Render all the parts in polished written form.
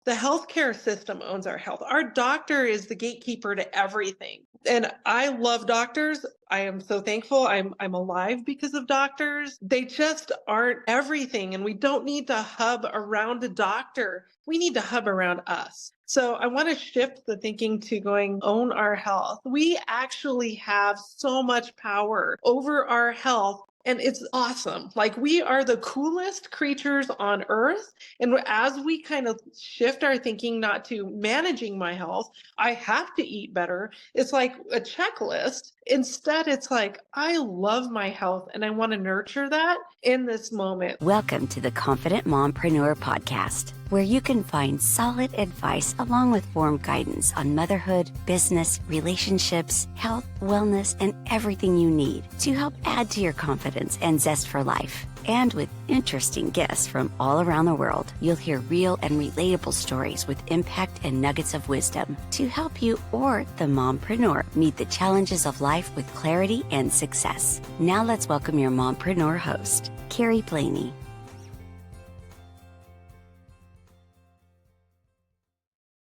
The healthcare system owns our health. Our doctor is the gatekeeper to everything. And I love doctors. I am so thankful I'm alive because of doctors. They just aren't everything, and we don't need to hub around a doctor. We need to hub around us. So I want to shift the thinking to going own our health. We actually have so much power over our health. And it's awesome. Like, we are the coolest creatures on earth. And as we kind of shift our thinking not to managing my health, I have to eat better. It's like a checklist. Instead, it's like, I love my health and I want to nurture that in this moment. Welcome to the Confident Mompreneur podcast, where you can find solid advice along with warm guidance on motherhood, business, relationships, health, wellness, and everything you need to help add to your confidence and zest for life. And with interesting guests from all around the world, you'll hear real and relatable stories with impact and nuggets of wisdom to help you or the mompreneur meet the challenges of life with clarity and success. Now let's welcome your mompreneur host, Kyrie.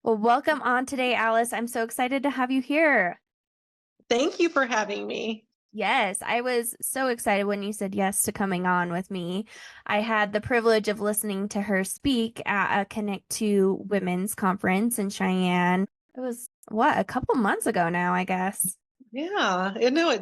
Well, welcome on today, Alice. I'm so excited to have you here. Thank you for having me. Yes, I was so excited when you said yes to coming on with me. I had the privilege of listening to her speak at a Connect to Women's conference in Cheyenne. It was, a couple months ago now, I guess. Yeah, I know,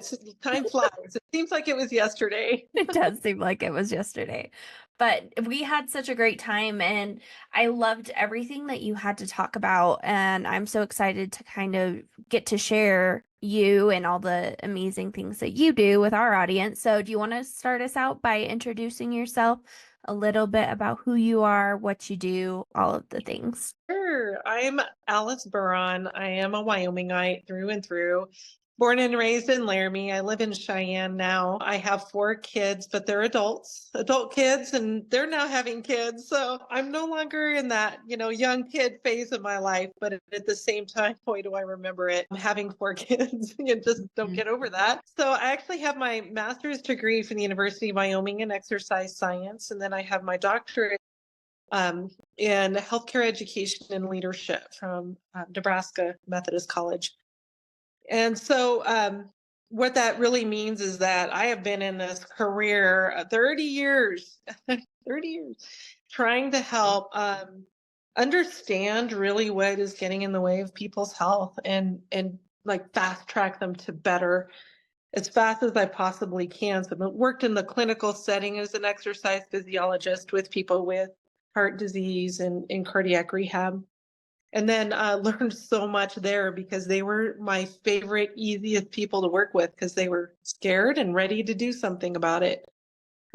time flies. It seems like it was yesterday. It does seem like it was yesterday. But we had such a great time, and I loved everything that you had to talk about. And I'm so excited to kind of get to share you and all the amazing things that you do with our audience. So do you want to start us out by introducing yourself, a little bit about who you are, what you do, all of the things? Sure. I'm Alice Burron. I am a Wyomingite through and through. Born and raised in Laramie. I live in Cheyenne now. I have 4 kids, but they're adult kids, and they're now having kids. So I'm no longer in that, young kid phase of my life, but at the same time, boy, do I remember it. I'm having 4 kids and just don't get over that. So I actually have my master's degree from the University of Wyoming in exercise science, and then I have my doctorate in healthcare education and leadership from Nebraska Methodist College. And so what that really means is that I have been in this career 30 years, 30 years, trying to help understand really what is getting in the way of people's health and like fast track them to better as fast as I possibly can. So I've worked in the clinical setting as an exercise physiologist with people with heart disease and in cardiac rehab. And then learned so much there because they were my favorite, easiest people to work with because they were scared and ready to do something about it.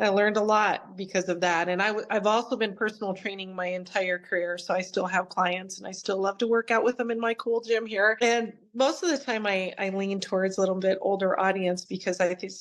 I learned a lot because of that. And I've also been personal training my entire career. So I still have clients and I still love to work out with them in my cool gym here. And most of the time I lean towards a little bit older audience because I think,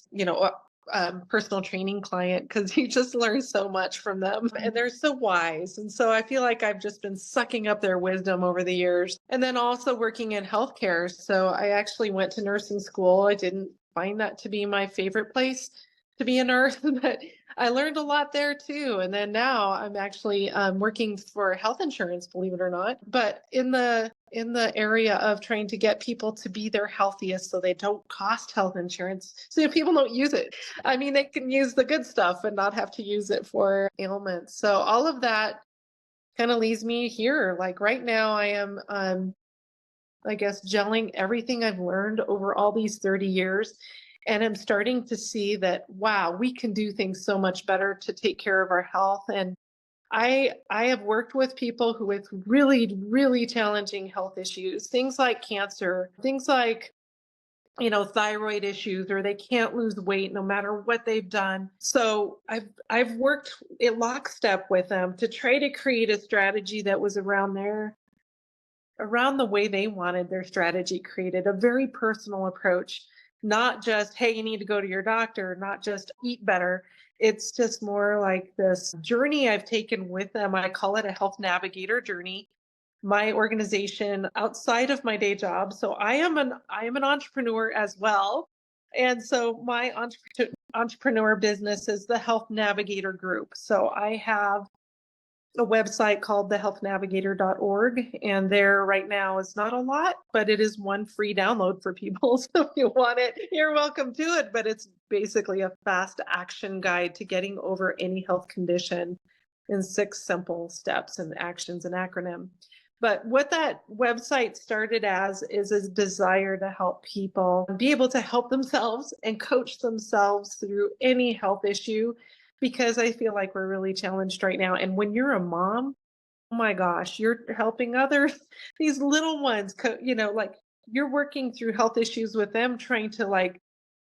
personal training client, because you just learn so much from them and they're so wise. And so I feel like I've just been sucking up their wisdom over the years. And then also working in healthcare. So I actually went to nursing school. I didn't find that to be my favorite place to be a nurse, but I learned a lot there too. And then now I'm actually working for health insurance, believe it or not, but in the area of trying to get people to be their healthiest so they don't cost health insurance. So people don't use it. I mean, they can use the good stuff and not have to use it for ailments. So all of that kind of leaves me here. Like right now I am, I guess, gelling everything I've learned over all these 30 years. And I'm starting to see that, wow, we can do things so much better to take care of our health. And I have worked with people who with really, really challenging health issues, things like cancer, things like, thyroid issues, or they can't lose weight no matter what they've done. So I've worked in lockstep with them to try to create a strategy that was around the way they wanted their strategy created, a very personal approach. Not just, hey, you need to go to your doctor, not just eat better. It's just more like this journey I've taken with them. I call it a health navigator journey. My organization outside of my day job. So I am an entrepreneur as well. And so my entrepreneur business is the Health Navigator Group. So I have a website called thehealthnavigator.org. And there right now is not a lot, but it is one free download for people. So if you want it, you're welcome to it. But it's basically a fast action guide to getting over any health condition in 6 simple steps and actions and acronym. But what that website started as is a desire to help people be able to help themselves and coach themselves through any health issue, because I feel like we're really challenged right now. And when you're a mom, oh my gosh, you're helping others, these little ones, like you're working through health issues with them, trying to like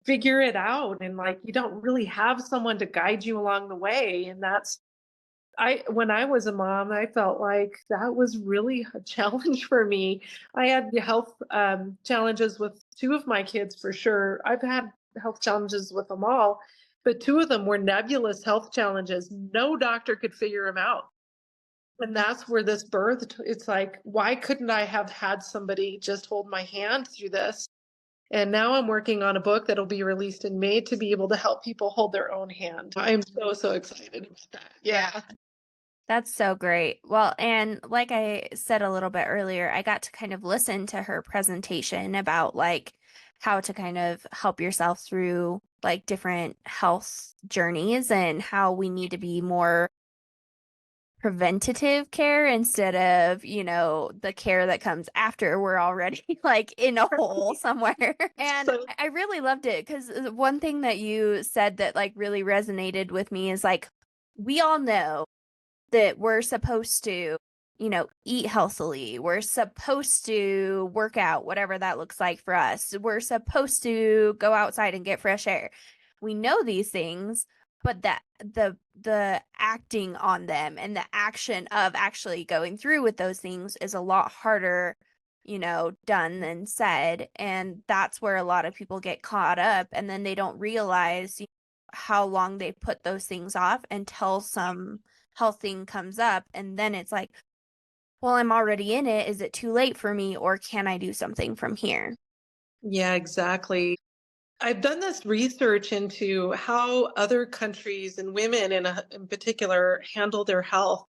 figure it out. And like, you don't really have someone to guide you along the way. And when I was a mom, I felt like that was really a challenge for me. I had the health challenges with 2 of my kids for sure. I've had health challenges with them all, but 2 of them were nebulous health challenges. No doctor could figure them out. And that's where this birthed. It's like, why couldn't I have had somebody just hold my hand through this? And now I'm working on a book that'll be released in May to be able to help people hold their own hand. I'm so excited about that. Yeah. That's so great. Well, and like I said a little bit earlier, I got to kind of listen to her presentation about like how to kind of help yourself through like different health journeys and how we need to be more preventative care instead of, the care that comes after we're already like in a hole somewhere. And So I really loved it because one thing that you said that like really resonated with me is like, we all know that we're supposed to, eat healthily. We're supposed to work out, whatever that looks like for us. We're supposed to go outside and get fresh air. We know these things, but that the acting on them and the action of actually going through with those things is a lot harder, done than said. And that's where a lot of people get caught up, and then they don't realize how long they put those things off until some health thing comes up, and then it's like, well, I'm already in it. Is it too late for me, or can I do something from here? yeah, exactly. I've done this research into how other countries and women in particular handle their health.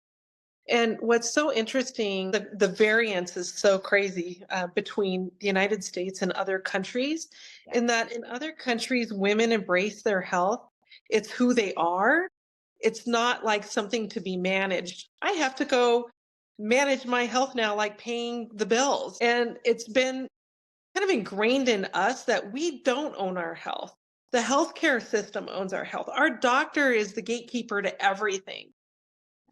And what's so interesting, the variance is so crazy between the United States and other countries, in that in other countries, women embrace their health. It's who they are. It's not like something to be managed. I have to go manage my health now, like paying the bills. And it's been kind of ingrained in us that we don't own our health. The healthcare system owns our health. Our doctor is the gatekeeper to everything.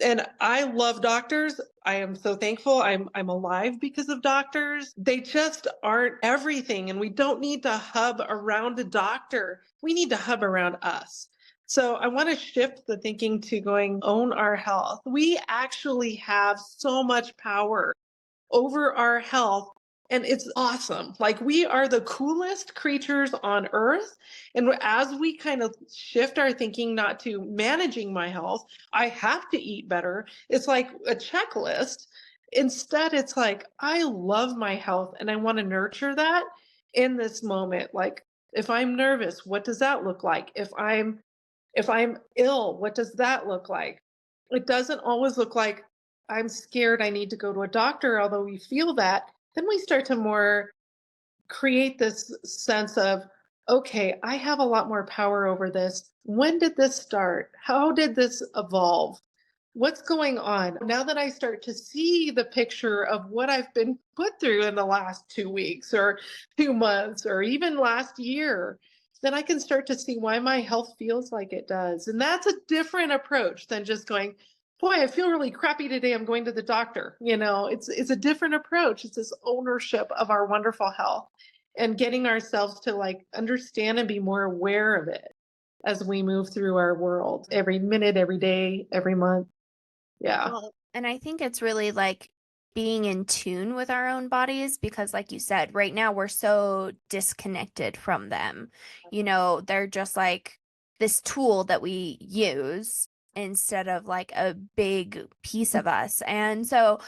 And I love doctors. I am so thankful I'm alive because of doctors. They just aren't everything, and we don't need to hub around a doctor. We need to hub around us. So I want to shift the thinking to going own our health. We actually have so much power over our health. And it's awesome. Like, we are the coolest creatures on earth. And as we kind of shift our thinking not to managing my health, I have to eat better. It's like a checklist. Instead, it's like, I love my health and I want to nurture that in this moment. Like, if I'm nervous, what does that look like? If I'm ill, what does that look like? It doesn't always look like I'm scared I need to go to a doctor, although we feel that. Then we start to more create this sense of, okay, I have a lot more power over this. When did this start? How did this evolve? What's going on? Now that I start to see the picture of what I've been put through in the last 2 weeks or 2 months or even last year, then I can start to see why my health feels like it does. And that's a different approach than just going, boy, I feel really crappy today. I'm going to the doctor. It's a different approach. It's this ownership of our wonderful health and getting ourselves to like understand and be more aware of it as we move through our world every minute, every day, every month. Yeah. Well, and I think it's really like being in tune with our own bodies because, like you said, right now we're so disconnected from them. They're just like this tool that we use instead of like a big piece of us. And so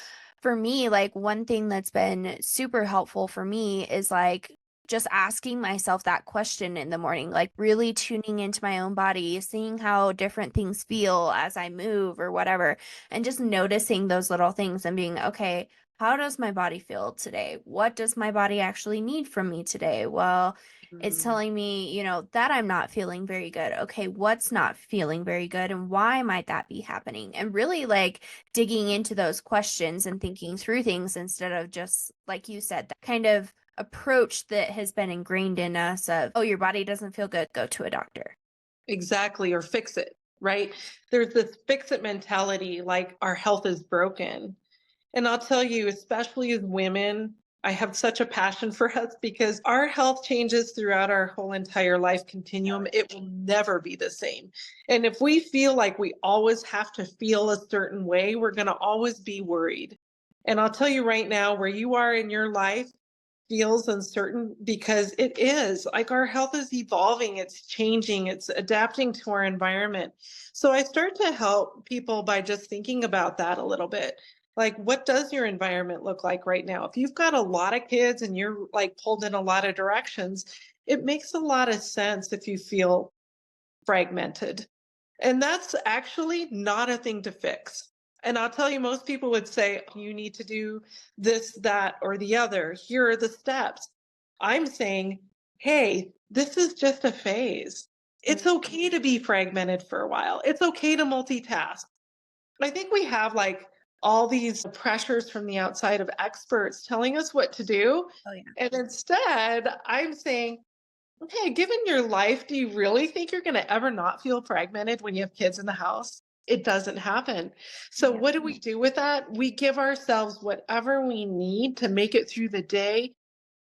for me, like one thing that's been super helpful for me is like just asking myself that question in the morning, like really tuning into my own body, seeing how different things feel as I move or whatever, and just noticing those little things and being, okay, how does my body feel today? What does my body actually need from me today? Well, it's Mm. telling me, that I'm not feeling very good. Okay, what's not feeling very good and why might that be happening? And really like digging into those questions and thinking through things instead of just, like you said, that kind of approach that has been ingrained in us of, oh, your body doesn't feel good, go to a doctor. Exactly, or fix it, right? There's this fix it mentality, like our health is broken. And I'll tell you, especially as women, I have such a passion for us because our health changes throughout our whole entire life continuum. It will never be the same. And if we feel like we always have to feel a certain way, we're going to always be worried. And I'll tell you right now, where you are in your life feels uncertain because it is like our health is evolving, it's changing, it's adapting to our environment. So I start to help people by just thinking about that a little bit. Like, what does your environment look like right now? If you've got a lot of kids and you're like pulled in a lot of directions, it makes a lot of sense if you feel fragmented. And that's actually not a thing to fix. And I'll tell you, most people would say, you need to do this, that, or the other. Here are the steps. I'm saying, hey, this is just a phase. It's okay to be fragmented for a while. It's okay to multitask. I think we have like all these pressures from the outside of experts telling us what to do. Oh yeah. And instead, I'm saying, okay, given your life, do you really think you're going to ever not feel fragmented when you have kids in the house? It doesn't happen. So, Yeah. what do we do with that? We give ourselves whatever we need to make it through the day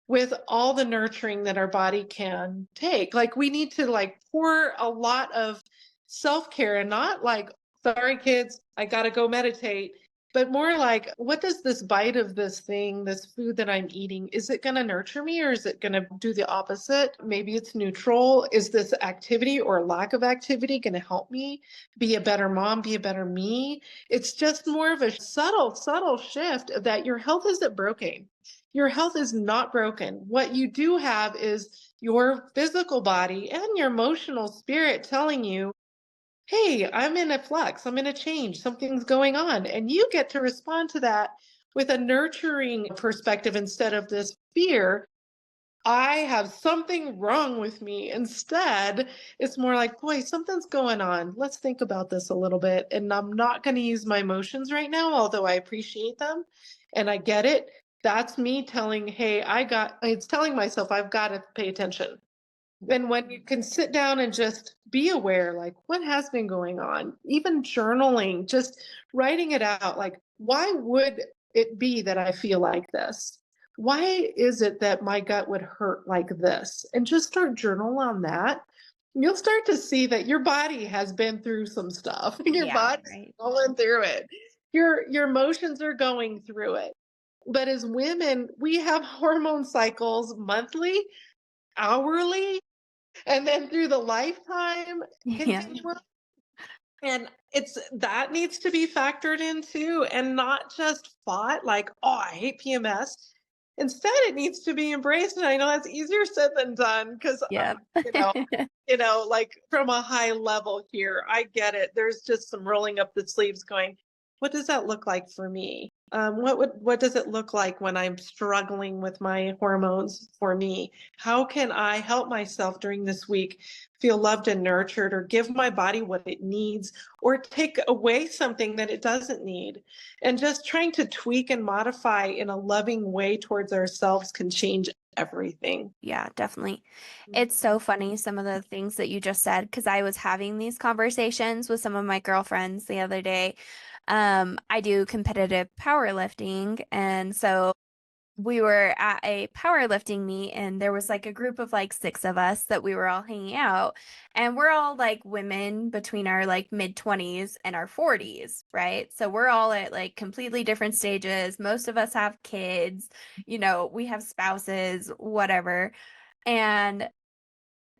with all the nurturing that our body can take. Like, we need to like pour a lot of self-care and not like, sorry kids, I got to go meditate, but more like, what does this bite of this thing, this food that I'm eating, is it going to nurture me or is it going to do the opposite? Maybe it's neutral. Is this activity or lack of activity going to help me be a better mom, be a better me? It's just more of a subtle shift that your health isn't broken. Your health is not broken. What you do have is your physical body and your emotional spirit telling you, hey, I'm in a flux, I'm in a change, something's going on. And you get to respond to that with a nurturing perspective instead of this fear. I have something wrong with me. Instead, it's more like, boy, something's going on. Let's think about this a little bit. And I'm not going to use my emotions right now, although I appreciate them and I get it. That's me telling, hey, it's telling myself I've got to pay attention. And when you can sit down and just be aware, like what has been going on, even journaling, just writing it out, like, why would it be that I feel like this? Why is it that my gut would hurt like this? And just start journal on that. You'll start to see that your body has been through some stuff. Your Yeah, body's right. going through it. Your emotions are going through it. But as women, we have hormone cycles monthly, hourly, and then through the lifetime Yeah. continuum. And it's that needs to be factored in too, and not just fought like, oh, I hate PMS. Instead, it needs to be embraced. And I know that's easier said than done because Yep. you know, like from a high level here, I get it. There's just some rolling up the sleeves going, what does that look like for me? What does it look like when I'm struggling with my hormones for me? How can I help myself during this week feel loved and nurtured, or give my body what it needs, or take away something that it doesn't need? And just trying to tweak and modify in a loving way towards ourselves can change everything. Yeah, definitely. It's so funny, some of the things that you just said, because I was having these conversations with some of my girlfriends the other day. I do competitive powerlifting, and so we were at a powerlifting meet, and there was like a group of like 6 of us that we were all hanging out, and we're all like women between our like mid-20s and our 40s, right? So we're all at like completely different stages. Most of us have kids, we have spouses, whatever. And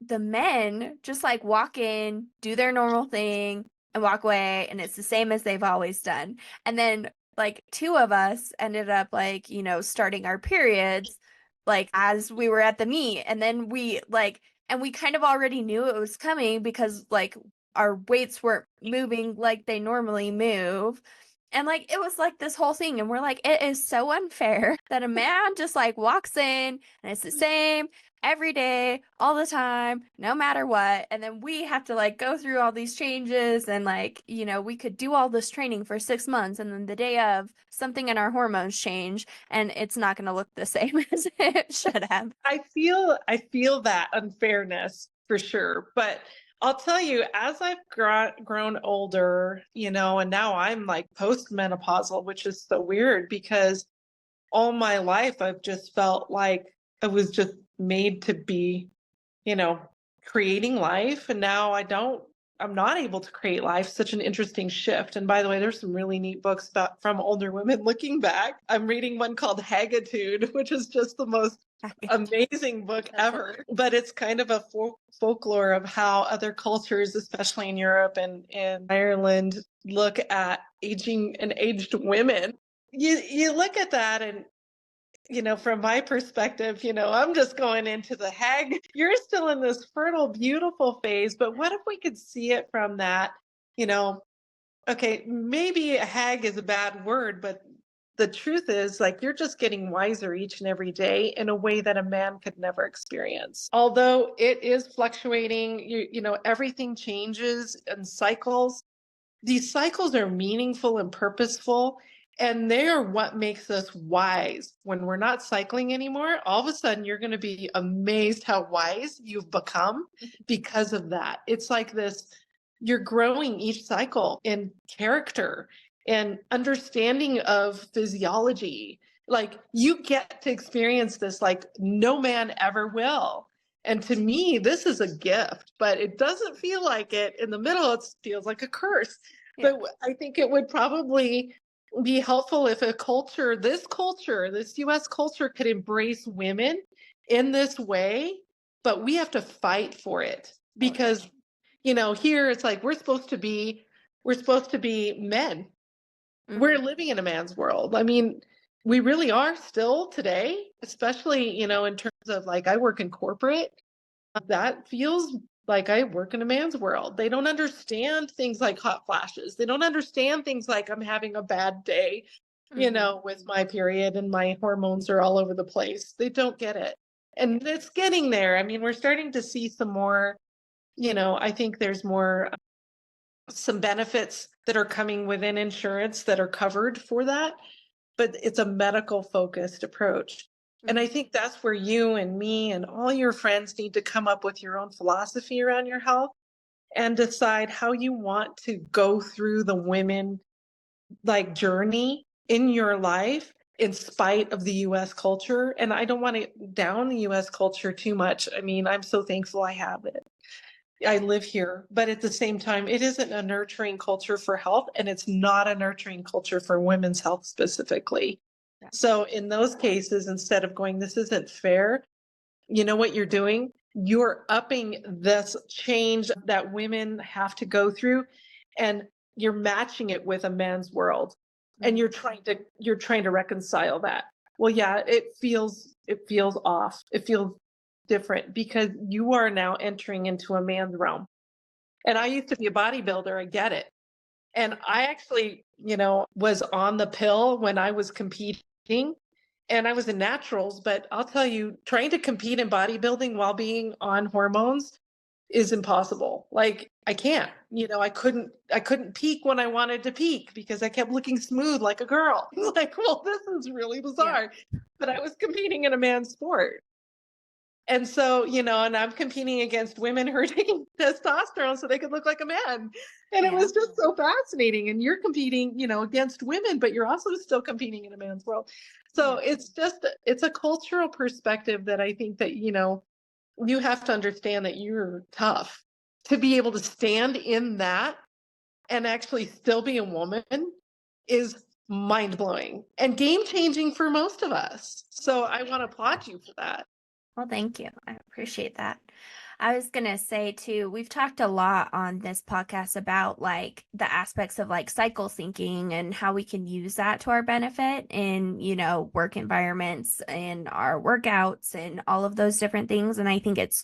the men just like walk in, do their normal thing, and walk away, and it's the same as they've always done. And then like 2 of us ended up like, starting our periods like as we were at the meet. And then we kind of already knew it was coming because like our weights weren't moving like they normally move. And like it was like this whole thing, and we're like, it is so unfair that a man just like walks in and it's the same every day, all the time, no matter what. And then we have to like go through all these changes, and like, we could do all this training for 6 months, and then the day of, something in our hormones change and it's not going to look the same as it should have. I feel that unfairness for sure. But I'll tell you, as I've grown older, and now I'm like postmenopausal, which is so weird because all my life I've just felt like I was just made to be, you know, creating life. And now I'm not able to create life. Such an interesting shift. And by the way, there's some really neat books from older women looking back. I'm reading one called Haggitude, which is just the most amazing book ever. But it's kind of a folklore of how other cultures, especially in Europe and in Ireland, look at aging and aged women. You look at that and from my perspective, I'm just going into the hag. You're still in this fertile, beautiful phase, but what if we could see it from that, you know, okay, maybe a hag is a bad word, but the truth is like you're just getting wiser each and every day in a way that a man could never experience. Although it is fluctuating, everything changes and cycles. These cycles are meaningful and purposeful, and they are what makes us wise. When we're not cycling anymore, all of a sudden you're going to be amazed how wise you've become because of that. It's like this, you're growing each cycle in character and understanding of physiology. Like you get to experience this like no man ever will. And to me, this is a gift, but it doesn't feel like it. In the middle, it feels like a curse. Yeah. But I think it would probably be helpful if this US culture could embrace women in this way, but we have to fight for it because, here it's like we're supposed to be men. We're living in a man's world. I mean, we really are still today, especially, in terms of like I work in corporate. That feels like I work in a man's world. They don't understand things like hot flashes. They don't understand things like I'm having a bad day, with my period and my hormones are all over the place. They don't get it. And it's getting there. I mean, we're starting to see some more, I think there's more some benefits that are coming within insurance that are covered for that, but it's a medical focused approach. And I think that's where you and me and all your friends need to come up with your own philosophy around your health and decide how you want to go through the women like journey in your life in spite of the US culture. And I don't want to down the US culture too much. I mean, I'm so thankful I have it. I live here, but at the same time, it isn't a nurturing culture for health, and it's not a nurturing culture for women's health specifically. Yeah. So in those cases, instead of going, this isn't fair, you know what you're doing? You're upping this change that women have to go through, and you're matching it with a man's world. And you're trying to reconcile that. Well, yeah, it feels off. It feels different because you are now entering into a man's realm. And I used to be a bodybuilder, I get it. And I actually, was on the pill when I was competing and I was in naturals, but I'll tell you, trying to compete in bodybuilding while being on hormones is impossible. Like I can't, I couldn't peak when I wanted to peak because I kept looking smooth like a girl. Like, well, this is really bizarre. Yeah. But I was competing in a man's sport. And so, and I'm competing against women who are taking testosterone so they could look like a man. And it was just so fascinating. And you're competing, against women, but you're also still competing in a man's world. So it's a cultural perspective that I think that, you have to understand that you're tough to be able to stand in that and actually still be a woman is mind blowing and game changing for most of us. So I want to applaud you for that. Well, thank you. I appreciate that. I was going to say too, we've talked a lot on this podcast about like the aspects of like cycle syncing and how we can use that to our benefit in, work environments and our workouts and all of those different things. And I think it's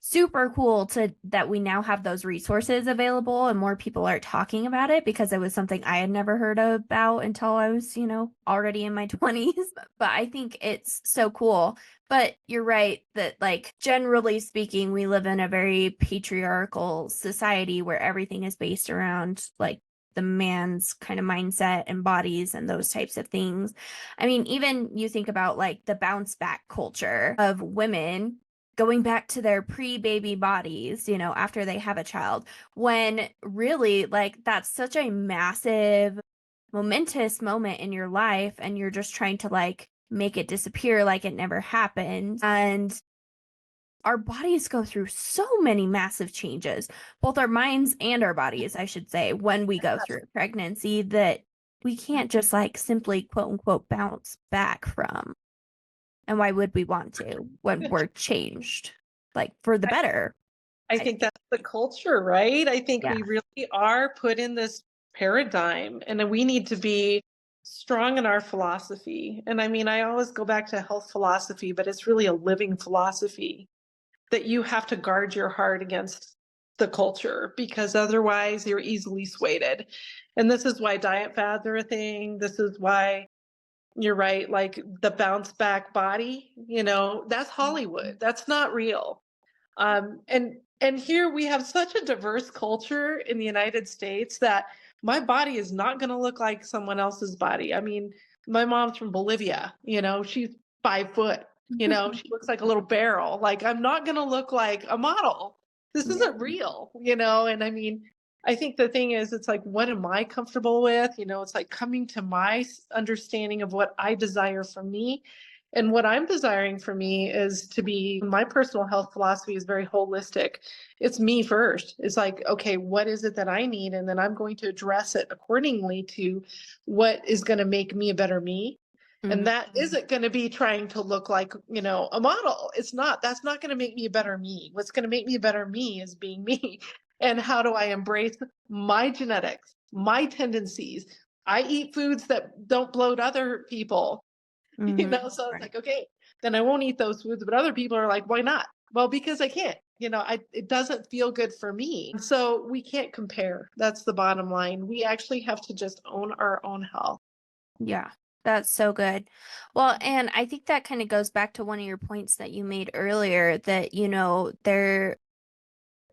super cool that we now have those resources available and more people are talking about it, because it was something I had never heard about until I was, already in my 20s. But I think it's so cool. But you're right that, like, generally speaking, we live in a very patriarchal society where everything is based around like the man's kind of mindset and bodies and those types of things. I mean, even you think about like the bounce back culture of women going back to their pre-baby bodies, after they have a child, when really like that's such a massive, momentous moment in your life and you're just trying to like make it disappear like it never happened. And our bodies go through so many massive changes, both our minds and our bodies, I should say, when we go through pregnancy, that we can't just like simply quote unquote bounce back from. And why would we want to when we're changed, like for the better? I think that's the culture, right? I think Yeah. we really are put in this paradigm, and then we need to be strong in our philosophy. And I mean, I always go back to health philosophy, but it's really a living philosophy that you have to guard your heart against the culture, because otherwise you're easily swayed. And this is why diet fads are a thing. This is why you're right, like the bounce back body, that's Hollywood. That's not real. And here we have such a diverse culture in the United States that my body is not going to look like someone else's body. I mean, my mom's from Bolivia, she's 5 foot, she looks like a little barrel. Like, I'm not going to look like a model. This isn't real, and I mean, I think the thing is, it's like, what am I comfortable with? It's like coming to my understanding of what I desire for me. And what I'm desiring for me is to be, my personal health philosophy is very holistic. It's me first. It's like, okay, what is it that I need? And then I'm going to address it accordingly to what is going to make me a better me. And that isn't going to be trying to look like, a model. It's not. That's not going to make me a better me. What's going to make me a better me is being me. And how do I embrace my genetics, my tendencies? I eat foods that don't bloat other people, so it's like, okay, then I won't eat those foods. But other people are like, why not? Well, because I can't, it doesn't feel good for me. So we can't compare. That's the bottom line. We actually have to just own our own health. Yeah, that's so good. Well, and I think that kind of goes back to one of your points that you made earlier, that,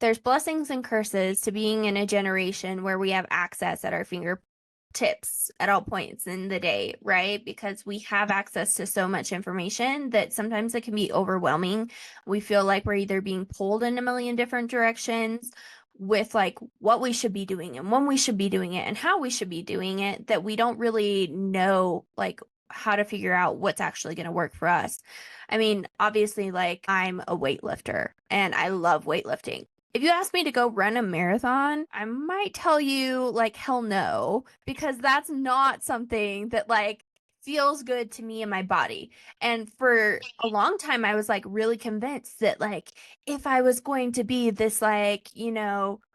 there's blessings and curses to being in a generation where we have access at our fingertips at all points in the day, right? Because we have access to so much information that sometimes it can be overwhelming. We feel like we're either being pulled in a million different directions with like what we should be doing and when we should be doing it and how we should be doing it, that we don't really know like how to figure out what's actually going to work for us. I mean, obviously, like, I'm a weightlifter and I love weightlifting. If you ask me to go run a marathon, I might tell you like hell no, because that's not something that like feels good to me and my body. And for a long time, I was like really convinced that like if I was going to be this like,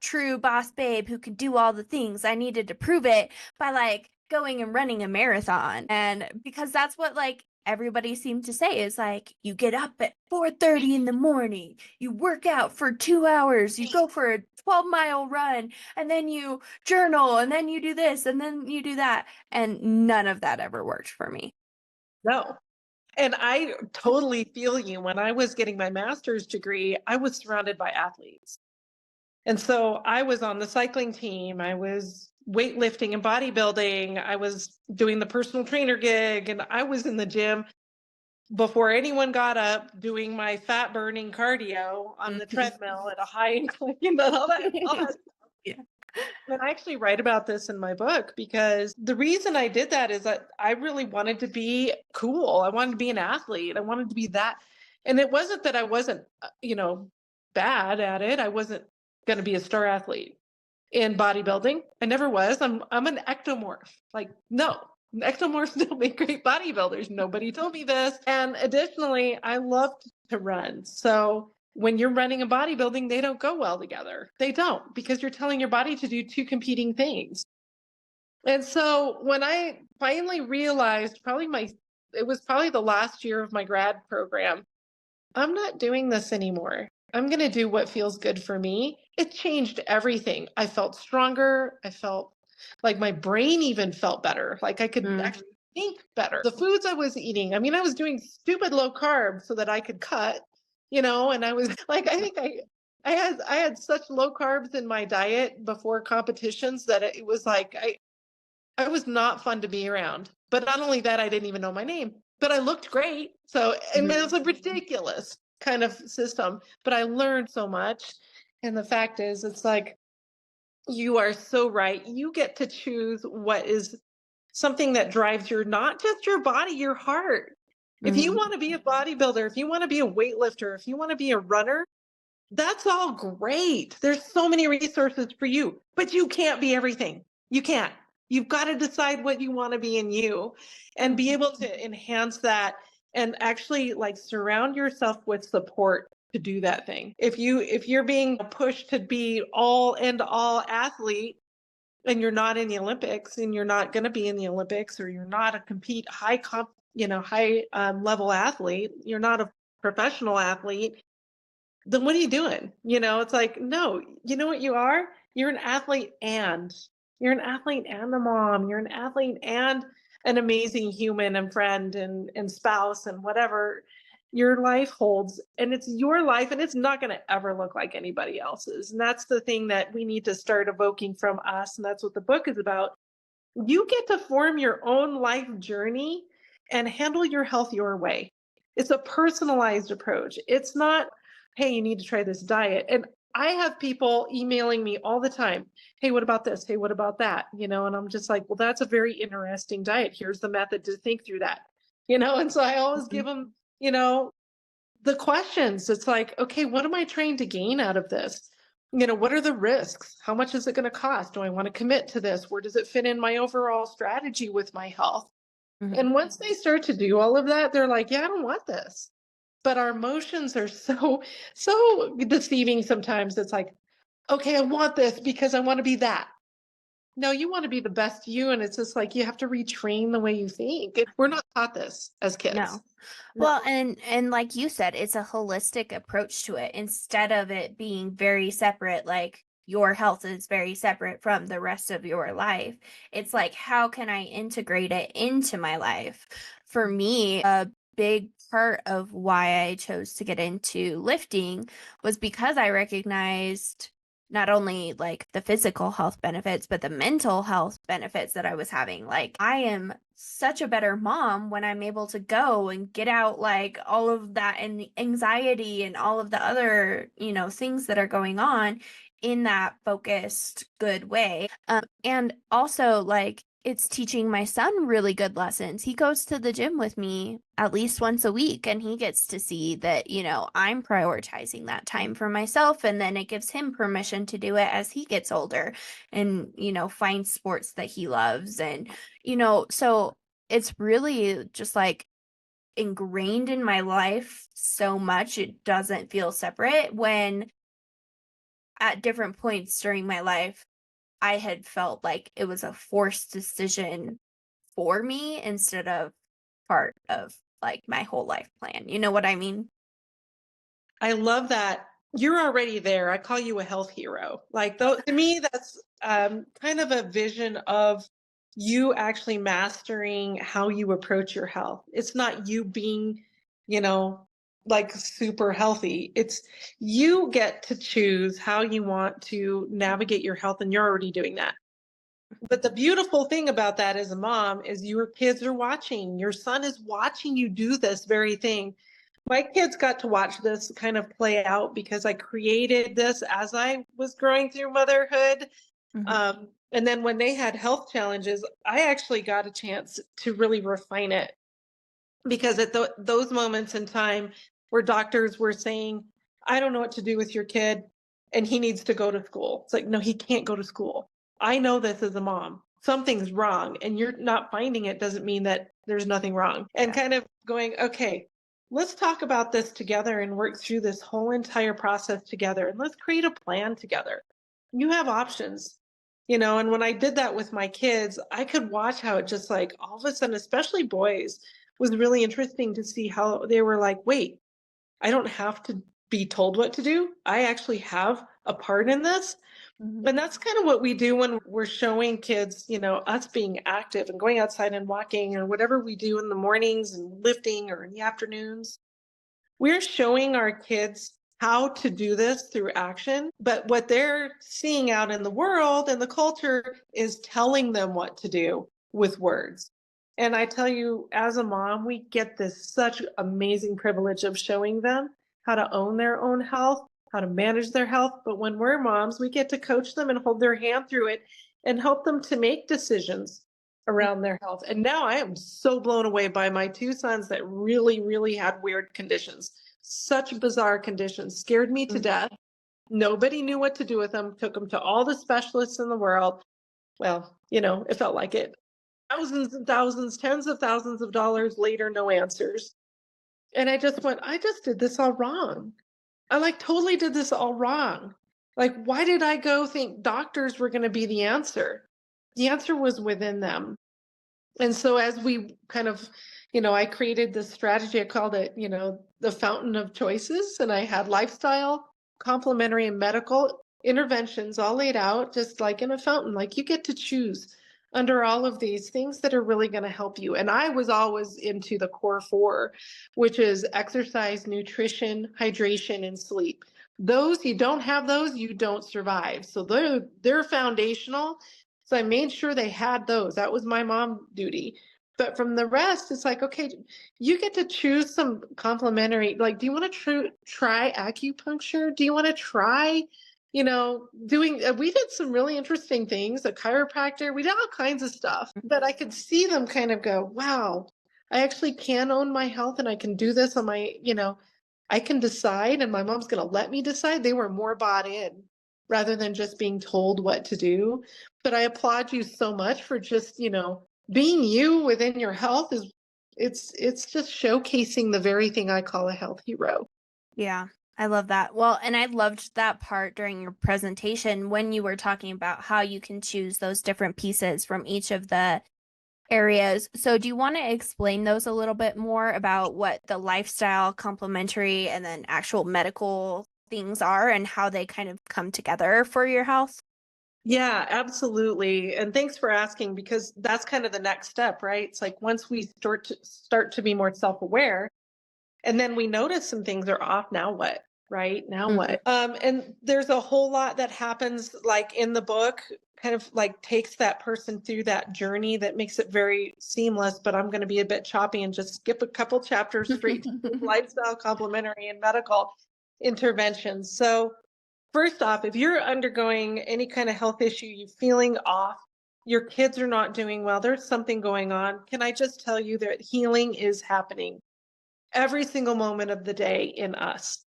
true boss babe who could do all the things, I needed to prove it by like going and running a marathon. And because that's what like everybody seemed to say, is like, you get up at 4:30 in the morning, you work out for 2 hours, you go for a 12-mile run, and then you journal, and then you do this, and then you do that. And none of that ever worked for me. No. And I totally feel you. When I was getting my master's degree, I was surrounded by athletes. And so I was on the cycling team. I was weightlifting and bodybuilding. I was doing the personal trainer gig, and I was in the gym before anyone got up doing my fat burning cardio on the treadmill at a high incline, all that. Yeah. And I actually write about this in my book, because the reason I did that is that I really wanted to be cool. I wanted to be an athlete. I wanted to be that. And it wasn't that I wasn't, bad at it. I wasn't going to be a star athlete in bodybuilding. I never was. I'm an ectomorph. Like, no, ectomorphs don't make great bodybuilders. Nobody told me this. And additionally, I loved to run. So when you're running a bodybuilding, they don't go well together. They don't, because you're telling your body to do two competing things. And so when I finally realized, it was probably the last year of my grad program, I'm not doing this anymore. I'm going to do what feels good for me. It changed everything. I felt stronger. I felt like my brain even felt better. Like I could actually think better. The foods I was eating, I mean, I was doing stupid low carb so that I could cut, and I was like, I had such low carbs in my diet before competitions that it was like, I was not fun to be around. But not only that, I didn't even know my name, but I looked great. So, I mean, it was a ridiculous kind of system, but I learned so much. And the fact is, it's like, you are so right. You get to choose what is something that drives not just your body, your heart. If you want to be a bodybuilder, if you want to be a weightlifter, if you want to be a runner, that's all great. There's so many resources for you, but you can't be everything. You can't. You've got to decide what you want to be in you and be able to enhance that and actually like surround yourself with support to do that thing. If you're being pushed to be all end all athlete and you're not in the Olympics and you're not going to be in the Olympics, or you're not a high level athlete, you're not a professional athlete, then what are you doing? It's like, no, you know what you are? You're an athlete and a mom. You're an athlete and an amazing human and friend and spouse and whatever your life holds. And it's your life, and it's not going to ever look like anybody else's. And that's the thing that we need to start evoking from us. And that's what the book is about. You get to form your own life journey and handle your health your way. It's a personalized approach. It's not, hey, you need to try this diet. And I have people emailing me all the time. Hey, what about this? Hey, what about that? And I'm just like, well, that's a very interesting diet. Here's the method to think through that. And so I always give them, the questions. It's like, okay, what am I trying to gain out of this? What are the risks? How much is it going to cost? Do I want to commit to this? Where does it fit in my overall strategy with my health? And once they start to do all of that, they're like, yeah, I don't want this. But our emotions are so deceiving sometimes. It's like, okay, I want this because I want to be that. No, you want to be the best you. And it's just like, you have to retrain the way you think. We're not taught this as kids. No. Well, and like you said, it's a holistic approach to it instead of it being very separate, like your health is very separate from the rest of your life. It's like, how can I integrate it into my life? For me, a big part of why I chose to get into lifting was because I recognized not only like the physical health benefits, but the mental health benefits that I was having. Like, I am such a better mom when I'm able to go and get out like all of that and anxiety and all of the other, things that are going on in that focused, good way. And also, like, it's teaching my son really good lessons. He goes to the gym with me at least once a week, and he gets to see that, I'm prioritizing that time for myself. And then it gives him permission to do it as he gets older and, find sports that he loves. And, so it's really just like ingrained in my life so much. It doesn't feel separate when at different points during my life, I had felt like it was a forced decision for me instead of part of like my whole life plan. You know what I mean? I love that. You're already there. I call you a health hero. Like, though, to me, that's kind of a vision of you actually mastering how you approach your health. It's not you being, like super healthy. It's you get to choose how you want to navigate your health, and you're already doing that. But the beautiful thing about that as a mom is your kids are watching. Your son is watching you do this very thing. My kids got to watch this kind of play out because I created this as I was growing through motherhood. And then when they had health challenges, I actually got a chance to really refine it, because at those moments in time where doctors were saying, I don't know what to do with your kid and he needs to go to school. It's like, no, he can't go to school. I know this as a mom. Something's wrong, and you're not finding it doesn't mean that there's nothing wrong. And kind of going, okay, let's talk about this together and work through this whole entire process together. And let's create a plan together. You have options, and when I did that with my kids, I could watch how it just like all of a sudden, especially boys, was really interesting to see how they were like, wait, I don't have to be told what to do. I actually have a part in this. And that's kind of what we do when we're showing kids, us being active and going outside and walking or whatever we do in the mornings and lifting or in the afternoons. We're showing our kids how to do this through action, but what they're seeing out in the world and the culture is telling them what to do with words. And I tell you, as a mom, we get this such amazing privilege of showing them how to own their own health, how to manage their health. But when we're moms, we get to coach them and hold their hand through it and help them to make decisions around their health. And now I am so blown away by my two sons that really, really had weird conditions, such bizarre conditions, scared me to death. Nobody knew what to do with them, took them to all the specialists in the world. Well, it felt like it. Thousands and thousands, tens of thousands of dollars later, no answers. And I just went, I just did this all wrong. I like totally did this all wrong. Like, why did I go think doctors were going to be the answer? The answer was within them. And so as we kind of, I created this strategy, I called it, the fountain of choices. And I had lifestyle, complementary, and medical interventions all laid out, just like in a fountain, like you get to choose under all of these things that are really going to help you. And I was always into the core four, which is exercise, nutrition, hydration, and sleep. Those, you don't have those, you don't survive. So they're foundational. So I made sure they had those. That was my mom duty. But from the rest, it's like, okay, you get to choose some complementary. Like, do you want to try acupuncture? Do you want to try, doing, we did some really interesting things, a chiropractor, we did all kinds of stuff. But I could see them kind of go, wow, I actually can own my health and I can do this on my, I can decide and my mom's going to let me decide. They were more bought in rather than just being told what to do. But I applaud you so much for just, being you within your health is it's just showcasing the very thing I call a health hero. Yeah, I love that. Well, and I loved that part during your presentation when you were talking about how you can choose those different pieces from each of the areas. So do you want to explain those a little bit more about what the lifestyle, complementary, and then actual medical things are and how they kind of come together for your health? Yeah, absolutely. And thanks for asking because that's kind of the next step, right? It's like once we start to be more self-aware and then we notice some things are off, now what? Right? Now what? And there's a whole lot that happens like in the book, kind of like takes that person through that journey that makes it very seamless, but I'm going to be a bit choppy and just skip a couple chapters straight to lifestyle, complementary, and medical interventions. So first off, if you're undergoing any kind of health issue, you're feeling off, your kids are not doing well, there's something going on, can I just tell you that healing is happening every single moment of the day in us?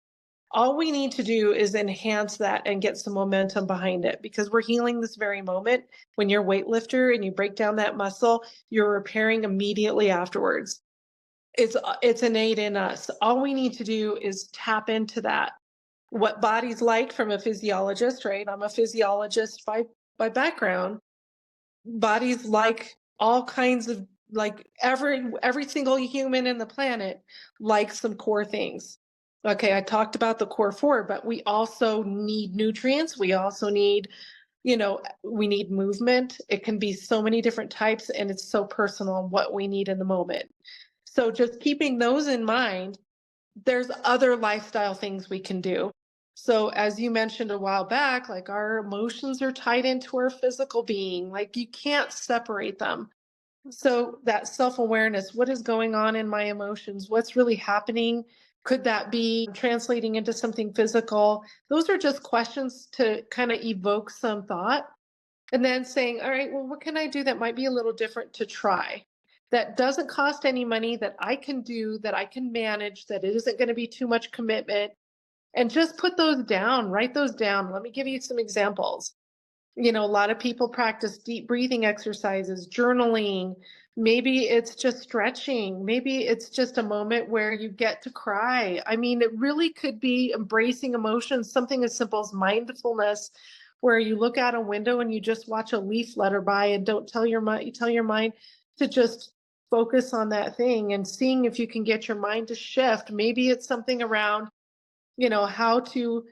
All we need to do is enhance that and get some momentum behind it because we're healing this very moment. When you're a weightlifter and you break down that muscle, you're repairing immediately afterwards. It's innate in us. All we need to do is tap into that. What body's like from a physiologist, right? I'm a physiologist by background. Bodies like all kinds of like every single human in the planet likes some core things. Okay, I talked about the core four, but we also need nutrients. We also need, we need movement. It can be so many different types and it's so personal what we need in the moment. So just keeping those in mind, there's other lifestyle things we can do. So as you mentioned a while back, like our emotions are tied into our physical being, like you can't separate them. So that self-awareness, what is going on in my emotions? What's really happening? Could that be translating into something physical? Those are just questions to kind of evoke some thought. And then saying, all right, well, what can I do that might be a little different to try? That doesn't cost any money, that I can do, that I can manage, that it isn't going to be too much commitment. And just put those down, write those down. Let me give you some examples. A lot of people practice deep breathing exercises, journaling. Maybe it's just stretching. Maybe it's just a moment where you get to cry. I mean, it really could be embracing emotions, something as simple as mindfulness, where you look out a window and you just watch a leaf flutter by and don't tell your mind, you tell your mind to just focus on that thing and seeing if you can get your mind to shift. Maybe it's something around how to